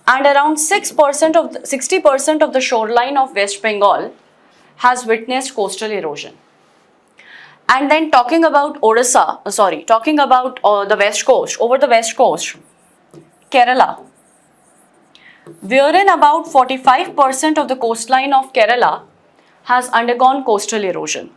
and around 60% of the shoreline of West Bengal has witnessed coastal erosion. And then talking about the west coast, over the west coast, Kerala, wherein about 45% of the coastline of Kerala has undergone coastal erosion.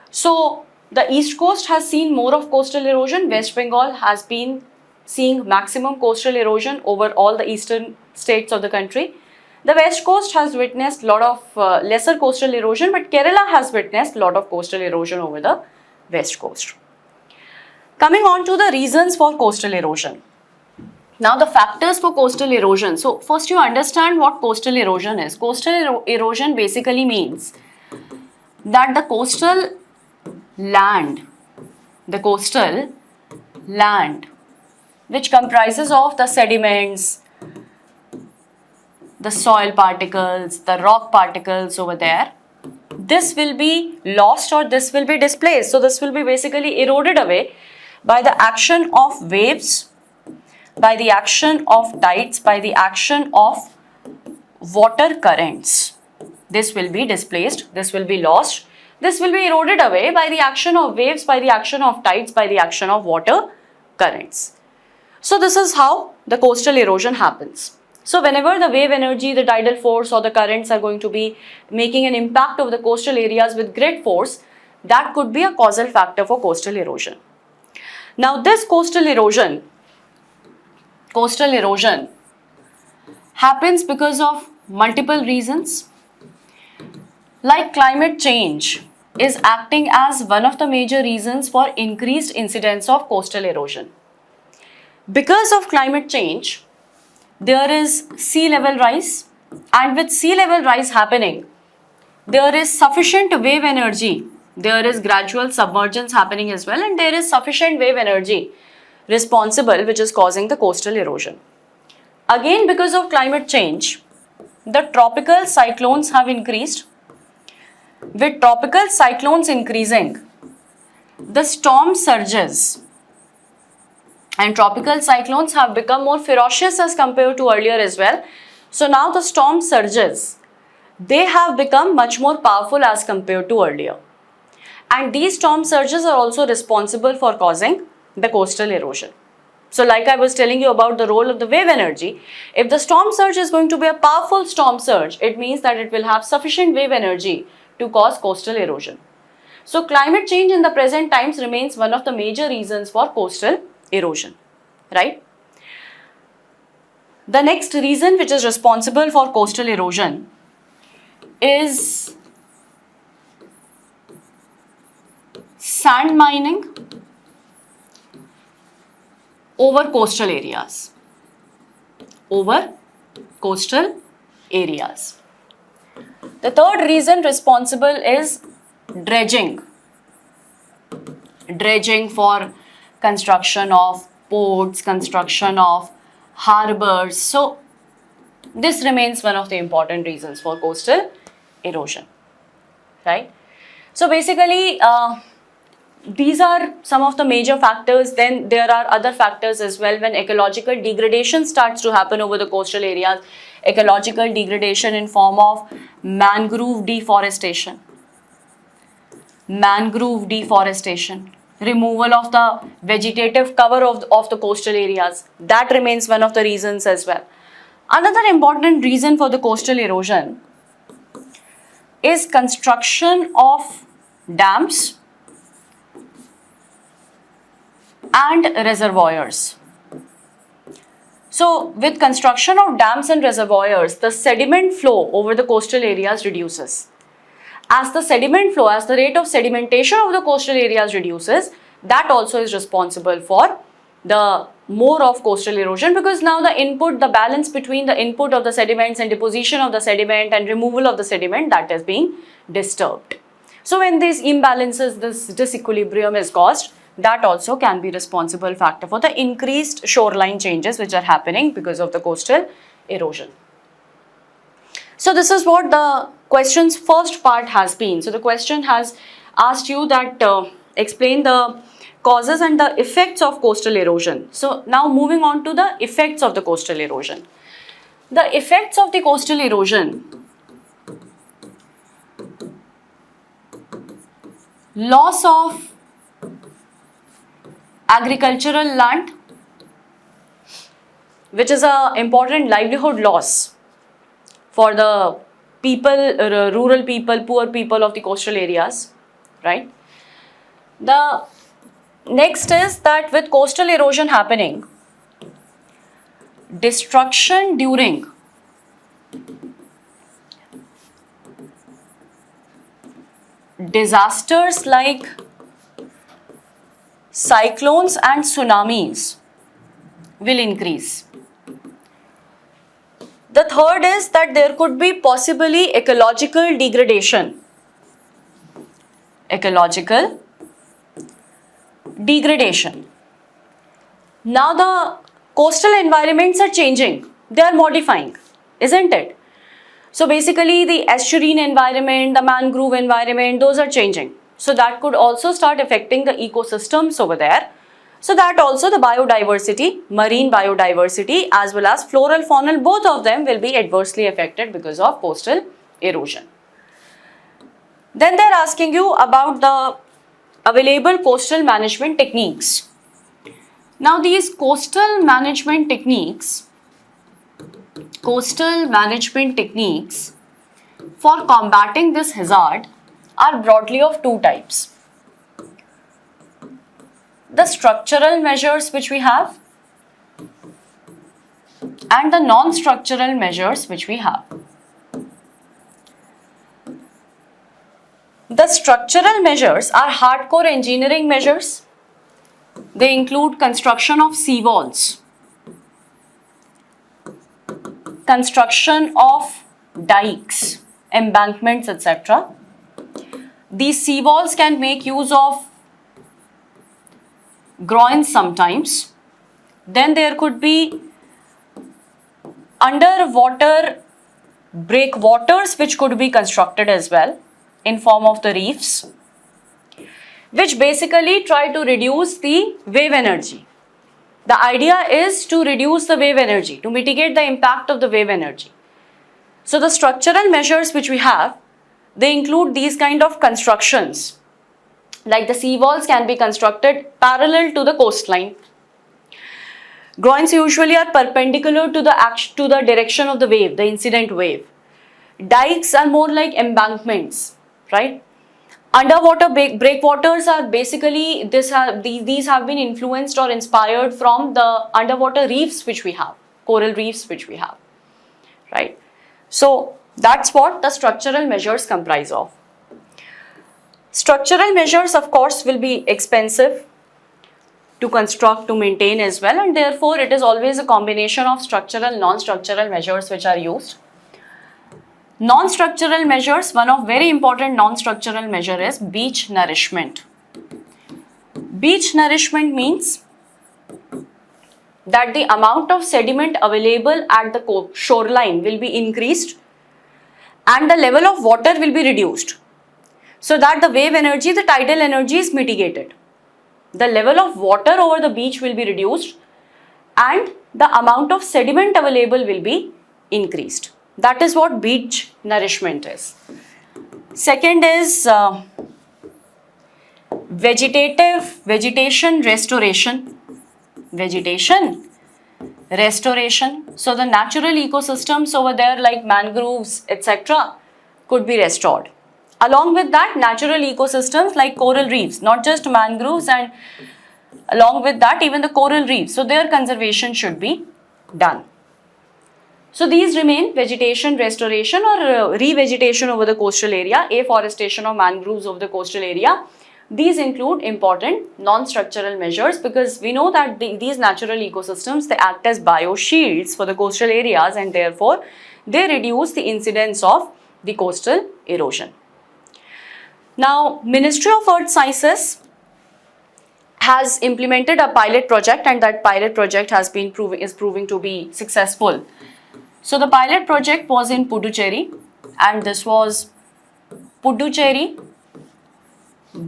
So, the east coast has seen more of coastal erosion. West Bengal has been seeing maximum coastal erosion over all the eastern states of the country. The west coast has witnessed a lot of lesser coastal erosion, but Kerala has witnessed a lot of coastal erosion over the west coast. Coming on to the reasons for coastal erosion. Now the factors for coastal erosion. So first you understand what coastal erosion is. Coastal erosion basically means that the coastal land which comprises of the sediments, the soil particles, the rock particles over there, this will be lost or this will be displaced. So this will be basically eroded away by the action of waves, by the action of tides, by the action of water currents. This will be displaced, this will be lost, this will be eroded away by the action of waves, by the action of tides, by the action of water currents. So this is how the coastal erosion happens. So whenever the wave energy, the tidal force or the currents are going to be making an impact over the coastal areas with great force, that could be a causal factor for coastal erosion. Now this coastal erosion happens because of multiple reasons. Like climate change is acting as one of the major reasons for increased incidence of coastal erosion. Because of climate change, there is sea level rise, and with sea level rise happening, there is sufficient wave energy, there is gradual submergence happening as well, and there is sufficient wave energy responsible which is causing the coastal erosion. Again, because of climate change, the tropical cyclones have increased. With tropical cyclones increasing, the storm surges and tropical cyclones have become more ferocious as compared to earlier as well. So now the storm surges, they have become much more powerful as compared to earlier. And these storm surges are also responsible for causing the coastal erosion. So like I was telling you about the role of the wave energy, if the storm surge is going to be a powerful storm surge, it means that it will have sufficient wave energy to cause coastal erosion. So climate change in the present times remains one of the major reasons for coastal erosion, right? The next reason which is responsible for coastal erosion is sand mining over coastal areas. The third reason responsible is dredging for construction of ports, construction of harbors. So this remains one of the important reasons for coastal erosion, right? So basically, these are some of the major factors. Then there are other factors as well. When ecological degradation starts to happen over the coastal areas, ecological degradation in form of mangrove deforestation, removal of the vegetative cover of the coastal areas, that remains one of the reasons as well. Another important reason for the coastal erosion is construction of dams and reservoirs. So with construction of dams and reservoirs, the sediment flow over the coastal areas reduces. As the sediment flow, as the rate of sedimentation of the coastal areas reduces, that also is responsible for the more of coastal erosion, because now the balance between the input of the sediments and deposition of the sediment and removal of the sediment, that is being disturbed. So when these imbalances, this disequilibrium is caused, that also can be responsible factor for the increased shoreline changes which are happening because of the coastal erosion. So this is what the question's first part has been. So the question has asked you that explain the causes and the effects of coastal erosion. So now moving on to the effects of the coastal erosion. The effects of the coastal erosion: loss of agricultural land, which is an important livelihood loss for the people, rural people, poor people of the coastal areas, right? The next is that with coastal erosion happening, destruction during disasters like cyclones and tsunamis will increase. The third is that there could be possibly ecological degradation. Ecological degradation. Now the coastal environments are changing. They are modifying, isn't it? So basically the estuarine environment, the mangrove environment, those are changing. So that could also start affecting the ecosystems over there. So that also the biodiversity, marine biodiversity as well as floral faunal, both of them will be adversely affected because of coastal erosion. Then they are asking you about the available coastal management techniques. Now these coastal management techniques for combating this hazard are broadly of two types. The structural measures which we have and the non-structural measures which we have. The structural measures are hardcore engineering measures. They include construction of seawalls, construction of dikes, embankments, etc. These seawalls can make use of groins sometimes. Then there could be underwater breakwaters which could be constructed as well in form of the reefs, which basically try to reduce the wave energy. The idea is to reduce the wave energy, to mitigate the impact of the wave energy. So the structural measures which we have, they include these kind of constructions. Like the seawalls can be constructed parallel to the coastline. Groins usually are perpendicular to the direction of the wave, the incident wave. Dikes are more like embankments, right? Underwater breakwaters are basically, these have been influenced or inspired from the underwater reefs which we have, coral reefs which we have, right? So that's what the structural measures comprise of. Structural measures, of course, will be expensive to construct, to maintain as well, and therefore it is always a combination of structural, non-structural measures which are used. Non-structural measures, one of very important non-structural measure is beach nourishment. Beach nourishment means that the amount of sediment available at the shoreline will be increased and the level of water will be reduced, so that the wave energy, the tidal energy is mitigated. The level of water over the beach will be reduced and the amount of sediment available will be increased. That is what beach nourishment is. Second is vegetation restoration. Vegetation restoration. So the natural ecosystems over there like mangroves, etc. could be restored. Along with that, natural ecosystems like coral reefs, not just mangroves, and along with that even the coral reefs. So their conservation should be done. So these remain vegetation restoration or revegetation over the coastal area, afforestation of mangroves over the coastal area. These include important non-structural measures because we know that these natural ecosystems, they act as bioshields for the coastal areas and therefore they reduce the incidence of the coastal erosion. Now, Ministry of Earth Sciences has implemented a pilot project and that pilot project is proving to be successful. So the pilot project was in Puducherry and this was Puducherry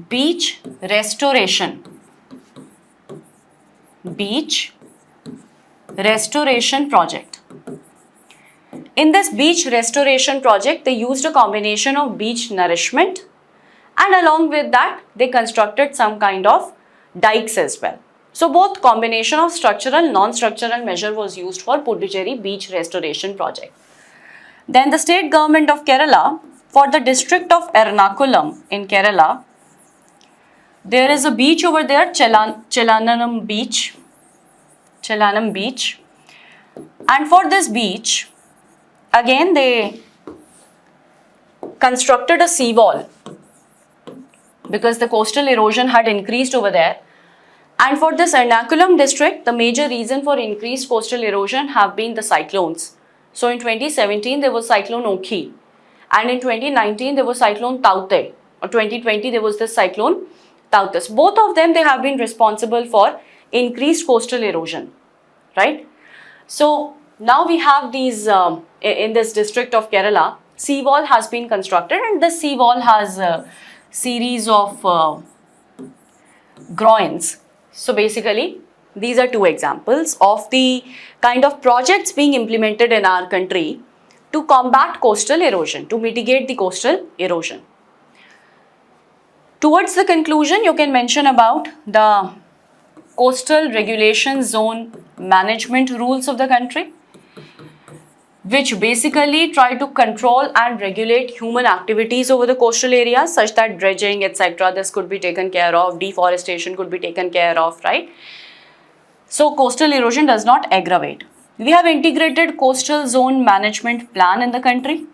Beach Restoration Project. In this beach restoration project, they used a combination of beach nourishment and along with that, they constructed some kind of dikes as well. So both combination of structural, non-structural measure was used for Puducherry Beach Restoration Project. Then the state government of Kerala, for the district of Ernakulam in Kerala, there is a beach over there, Chelanam Beach. And for this beach, again they constructed a seawall because the coastal erosion had increased over there. And for this Ernakulam district, the major reason for increased coastal erosion have been the cyclones. So in 2017, there was Cyclone Okhi. And in 2019, there was Cyclone Taute. Or 2020, there was this Cyclone Tautus. Both of them, they have been responsible for increased coastal erosion. Right? So now we have these, in this district of Kerala, seawall has been constructed and this seawall has a series of groins. So basically, these are two examples of the kind of projects being implemented in our country to combat coastal erosion, to mitigate the coastal erosion. Towards the conclusion, you can mention about the coastal regulation zone management rules of the country, which basically try to control and regulate human activities over the coastal areas such that dredging, etc. this could be taken care of, deforestation could be taken care of, right? So coastal erosion does not aggravate. We have integrated coastal zone management plan in the country.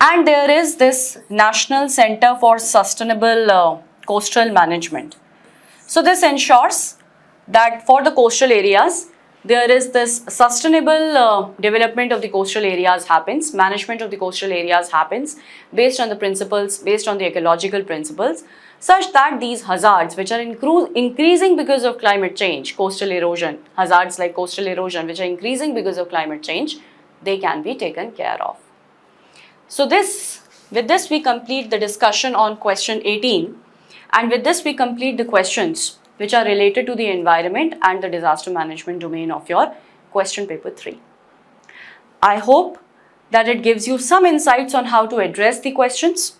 And there is this National Center for Sustainable Coastal Management. So this ensures that for the coastal areas, there is this sustainable development of the coastal areas happens, management of the coastal areas happens based on the principles, based on the ecological principles, such that these hazards which are increasing because of climate change, coastal erosion, hazards like coastal erosion which are increasing because of climate change, they can be taken care of. So with this we complete the discussion on question 18, and with this we complete the questions which are related to the environment and the disaster management domain of your question paper 3. I hope that it gives you some insights on how to address the questions.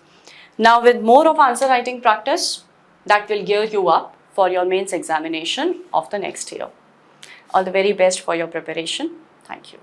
Now with more of answer writing practice, that will gear you up for your mains examination of the next year. All the very best for your preparation. Thank you.